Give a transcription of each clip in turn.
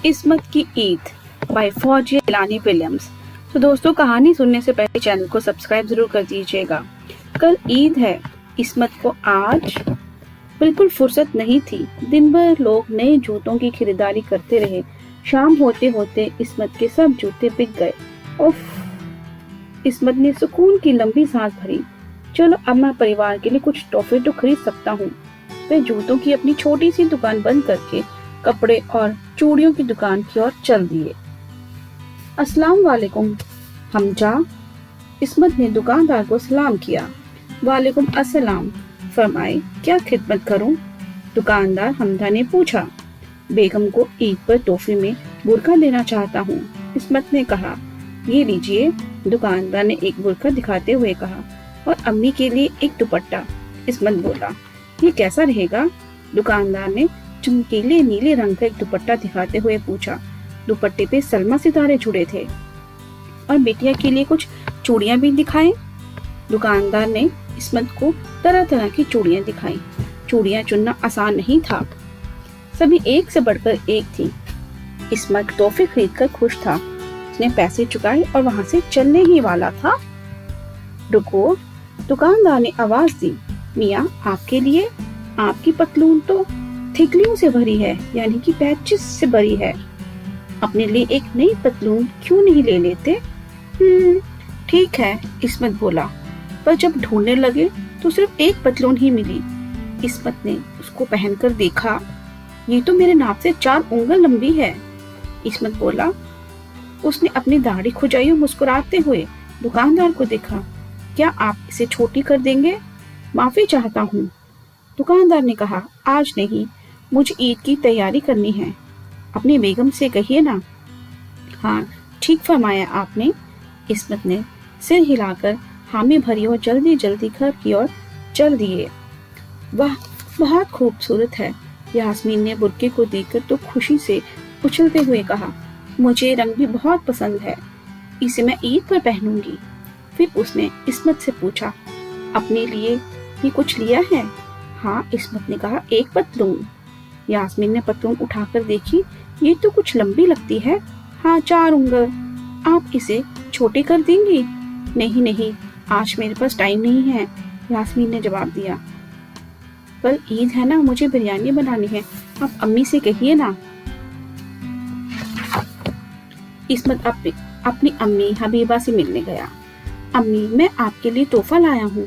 इसमत की Eid bye Fauzia इलानी Williams. तो दोस्तों, कहानी सुनने से पहले चैनल को सब्सक्राइब जरूर कर दीजिएगा। कल ईद है। इसमत को आज बिल्कुल फुर्सत नहीं थी। दिन भर लोग नए जूतों की खरीदारी करते रहे। शाम होते होते इसमत के सब जूते बिक गए। उफ! इसमत ने सुकून की लंबी सांस भरी। चलो, अब मैं परिवार के लिए कुछ तोहफे तो खरीद सकता हूँ। वह जूतों की अपनी छोटी सी दुकान बंद करके कपड़े और चूड़ियों की दुकान की ओर चल दिए। अस्सलाम वालेकुम हमजा। इसमत ने दुकानदार को सलाम किया। वालेकुम अस्सलाम। फरमाए, क्या खिदमत करूं? दुकानदार हमजा ने पूछा। बेगम को ईद पर तोहफे में बुर्का देना चाहता हूँ। इसमत ने कहा। ये लीजिए। दुकानदार ने एक बुर्का दिखाते हुए कहा। और अम्मी के लिए एक दुपट्टा। इसमत बोला। ये कैसा रहेगा? दुकानदार ने चमकीले नीले रंग का एक दुपट्टा दिखाते हुए पूछा। दुपट्टे पे सलमा सितारे जुड़े थे। और बिटिया के लिए कुछ चूड़ियां भी दिखाएं। दुकानदार ने इसमत को तरह तरह की चूड़ियां दिखाई। चूड़ियां चुनना आसान नहीं था। सभी एक से बढ़कर एक थी। इसमत तोहफे खरीद कर खुश था। उसने पैसे चुकाए और वहां से चलने ही वाला था। रुको! दुकानदार ने आवाज दी। मियाँ, आपके लिए? आपकी पतलून तो ठिकलियों से भरी है, यानी कि पैचेस से भरी है। अपने लिए एक नई पतलून क्यों नहीं ले लेते? ठीक है, इसमत बोला। पर जब ढूंढने लगे तो सिर्फ एक पतलून ही मिली। इसमत ने उसको पहनकर देखा। ये तो मेरे नाप से 4 उंगल लंबी है। इसमत बोला। उसने अपनी दाढ़ी खुजाई और मुस्कुराते हुए दुकानदार को देखा। क्या आप इसे छोटी कर देंगे? माफी चाहता हूँ। दुकानदार ने कहा। आज नहीं, मुझे ईद की तैयारी करनी है। अपनी बेगम से कहिए ना। हाँ, ठीक फरमाया आपने। इसमत ने सिर हिलाकर हामी भरी और जल्दी जल्दी घर की ओर चल दिए। वाह, बहुत खूबसूरत है। यास्मीन ने बुर्के को देखकर तो खुशी से उछलते हुए कहा। मुझे रंग भी बहुत पसंद है। इसे मैं ईद पर पहनूंगी। फिर उसने इसमत से पूछा। अपने लिए भी कुछ लिया है? हाँ, इसमत ने कहा। एक पतलून। यास्मीन ने पतलून उठाकर देखी। ये तो कुछ लंबी लगती है। हाँ, 4 उंगल। आप इसे छोटी कर देंगी? नहीं नहीं, आज मेरे पास टाइम नहीं है, यास्मीन ने जवाब दिया। कल ईद है ना, मुझे बिरयानी बनानी है। आप अम्मी से कहिए ना। इसमत अपनी अम्मी हबीबा से मिलने गया। अम्मी, मैं आपके लिए तोहफा लाया हूँ।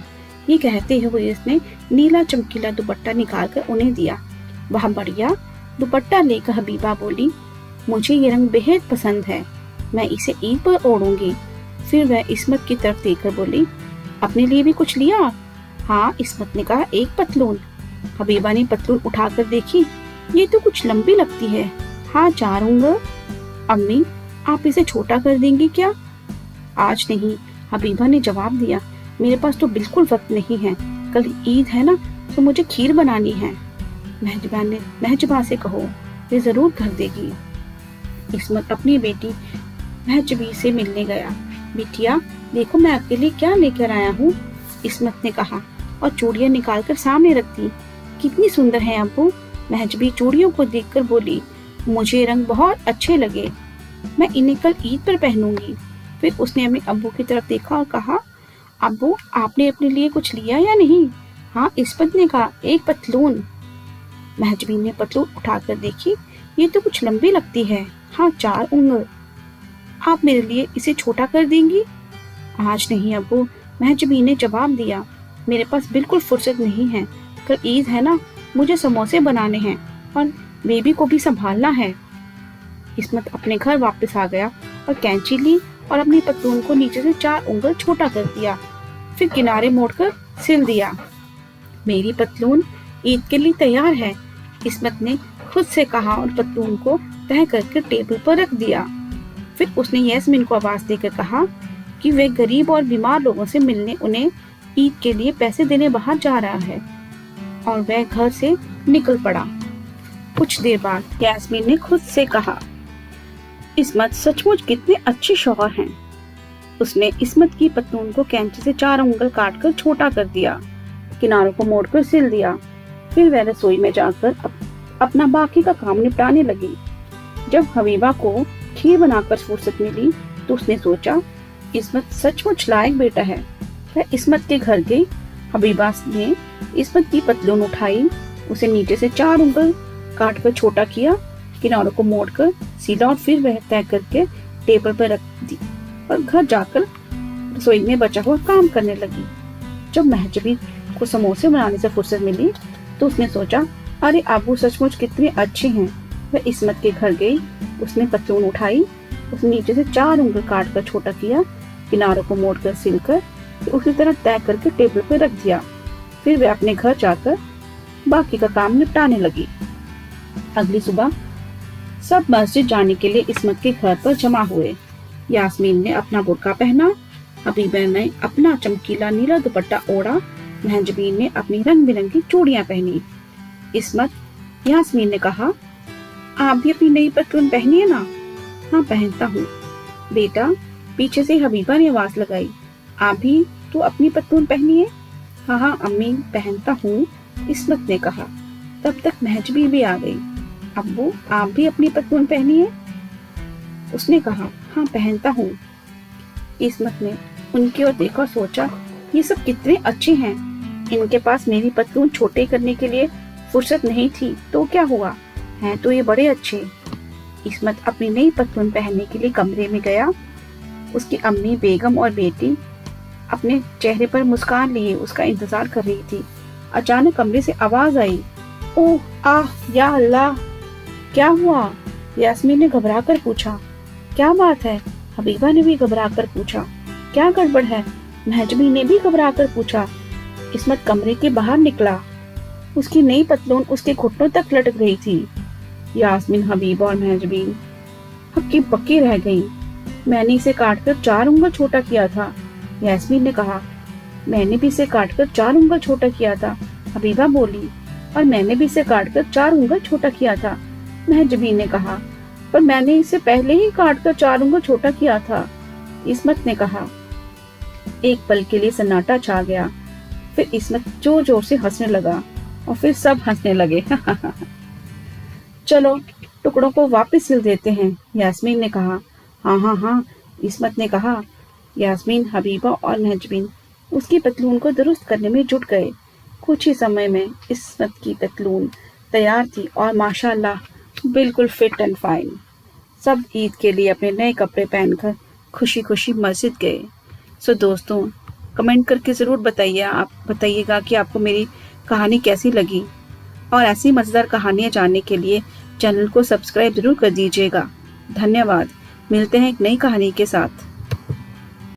ये कहते हुए इसने नीला चमकीला दुपट्टा निकालकर उन्हें दिया। वह बढ़िया। दुपट्टा लेकर हबीबा बोली। मुझे ये रंग बेहद पसंद है, मैं इसे ईद पर ओढ़ूंगी। फिर वह इसमत की तरफ देखकर बोली। अपने लिए भी कुछ लिया? हाँ, इसमत ने कहा। एक पतलून। हबीबा ने पतलून उठाकर देखी। ये तो कुछ लंबी लगती है। हाँ, 4 उंगल। अम्मी, आप इसे छोटा कर देंगी क्या? आज नहीं, हबीबा ने जवाब दिया। मेरे पास तो बिल्कुल वक्त नहीं है। कल ईद है ना, तो मुझे खीर बनानी है। महजबा से कहो, ये जरूर कर देगी। इसमत अपनी बेटी महजबी से मिलने गया। बिटिया, देखो मैं आपके लिए क्या लेकर आया हूँ, इसमत ने कहा और चूड़ियां निकालकर सामने रख दी। कितनी सुंदर है अब्बू। महजबी चूड़ियों को देखकर बोली। मुझे रंग बहुत अच्छे लगे, मैं इन्हें कल ईद पर पहनूंगी। फिर उसने अपने अब्बू की तरफ देखा और कहा। अब्बू, आपने अपने लिए कुछ लिया या नहीं? हाँ, इसमत ने कहा। एक पतलून। महजबीन ने पतलून उठाकर देखी। ये तो कुछ लंबी लगती है। हाँ, 4 उंगल। आप मेरे लिए इसे छोटा कर देंगी? आज नहीं अब्बू, महजबीन ने जवाब दिया। मेरे पास बिल्कुल फुर्सत नहीं है। कल ईद है ना, मुझे समोसे बनाने हैं और बेबी को भी संभालना है। इसमत अपने घर वापस आ गया और कैंची ली और अपनी पतलून को नीचे से 4 उंगल छोटा कर दिया। फिर किनारे मोड़कर सिल दिया। मेरी पतलून ईद के लिए तैयार है, इसमत ने खुद से कहा और पतलून को तह करके टेबल पर रख दिया। फिर उसने यास्मीन को आवाज देकर कहा कि वे गरीब और बीमार लोगों से मिलने उन्हें ईद के लिए पैसे देने बाहर जा रहा है, और वह घर से निकल पड़ा। कुछ देर बाद यास्मीन ने खुद से कहा। इसमत सचमुच कितने अच्छे शौहर हैं। उसने इसमत की पतलून को कैंची से 4 उंगल काटकर छोटा कर दिया, किनारों को मोड़कर सिल दिया। फिर वह रसोई में जाकर अपना बाकी का काम निपटाने लगी। जब हबीबा को खीर बनाकर फुर्सत मिली तो उसने सोचा इस्मत सचमुच लायक बेटा है। वह इस्मत के घर गई। हबीबा ने इस्मत की पतलून उठाई, उसे नीचे से 4 उंगल काट कर छोटा किया, किनारों को मोड़कर सीधा और फिर वह तय करके टेबल पर रख दी और घर जाकर रसोई में बचा हुआ काम करने लगी। जब महजबीन को समोसे बनाने से फुर्सत मिली तो उसने सोचा अरे अबू सचमुच कितने अच्छे हैं। वह इस्मत के घर गई, उसने पतलून उठाई, उसने नीचे से 4 उंगल काट कर छोटा किया, किनारों को मोड़कर सिलकर उसी तरह तय करके टेबल पर रख दिया। फिर वह अपने घर जाकर बाकी का काम निपटाने लगी। अगली सुबह सब मस्जिद जाने के लिए इस्मत के घर पर जमा हुए। यास्मीन ने अपना बुर्का पहना, हबीबा ने अपना चमकीला नीला दुपट्टा ओढ़ा, महजबीन ने अपनी रंग बिरंगी चूड़ियां पहनी। इस्मत यास्मीन ने कहा आप भी अपनी नई पतलून पहनिए ना। हाँ पहनता हूँ बेटा, पीछे से हबीबा ने आवाज लगाई। आप भी तो अपनी पतलून पहनिए। हाँ हाँ अम्मी पहनता हूँ, इस्मत ने कहा। तब तक महजबीन भी आ गई। अब्बू आप भी अपनी पतलून पहनिए, उसने कहा। हाँ पहनता हूँ। इस्मत ने उनकी ओर देखा, सोचा ये सब कितने अच्छे हैं, इनके पास मेरी पतलून छोटे करने के लिए फुर्सत नहीं थी तो क्या हुआ, हैं तो ये बड़े अच्छे। इस्मत अपनी नई पतलून पहनने के लिए कमरे में गया। उसकी अम्मी, बेगम और बेटी अपने चेहरे पर मुस्कान लिए उसका इंतजार कर रही थी। अचानक कमरे से आवाज आई, ओह आह या अल्लाह, क्या हुआ? यास्मीन ने घबरा कर पूछा। क्या बात है? हबीबा ने भी घबरा कर पूछा। क्या गड़बड़ है? महजबीन ने भी घबरा कर पूछा। इस्मत कमरे के बाहर निकला। उसकी नई पतलून उसके घुटनों तक लटक रही थी। यास्मीन, हबीबा और महजबीन हक्की पक्की रह गईं। मैंने इसे काटकर 4 उंगल छोटा किया था, यास्मीन ने कहा। मैंने भी इसे काटकर 4 उंगल छोटा किया था, हबीबा बोली। और मैंने भी इसे काटकर 4 उंगल छोटा किया था, महजबीन ने कहा। पर मैंने इसे पहले ही काटकर 4 उंगल छोटा किया था, इस्मत ने कहा। एक पल के लिए सन्नाटा छा गया। फिर इस्मत जोर जोर से हंसने लगा और फिर सब हंसने लगे। चलो टुकड़ों को वापस सिल देते हैं, यास्मीन ने कहा। हाँ हाँ हाँ, इस्मत ने कहा। यास्मीन, हबीबा और महजबीन उसकी पतलून को दुरुस्त करने में जुट गए। कुछ ही समय में इस्मत की पतलून तैयार थी और माशाल्लाह बिल्कुल फिट एंड फाइन। सब ईद के लिए अपने नए कपड़े पहनकर खुशी खुशी मस्जिद गए। सो दोस्तों, कमेंट करके ज़रूर बताइएगा कि आपको मेरी कहानी कैसी लगी, और ऐसी मज़ेदार कहानियाँ जानने के लिए चैनल को सब्सक्राइब ज़रूर कर दीजिएगा। धन्यवाद। मिलते हैं एक नई कहानी के साथ।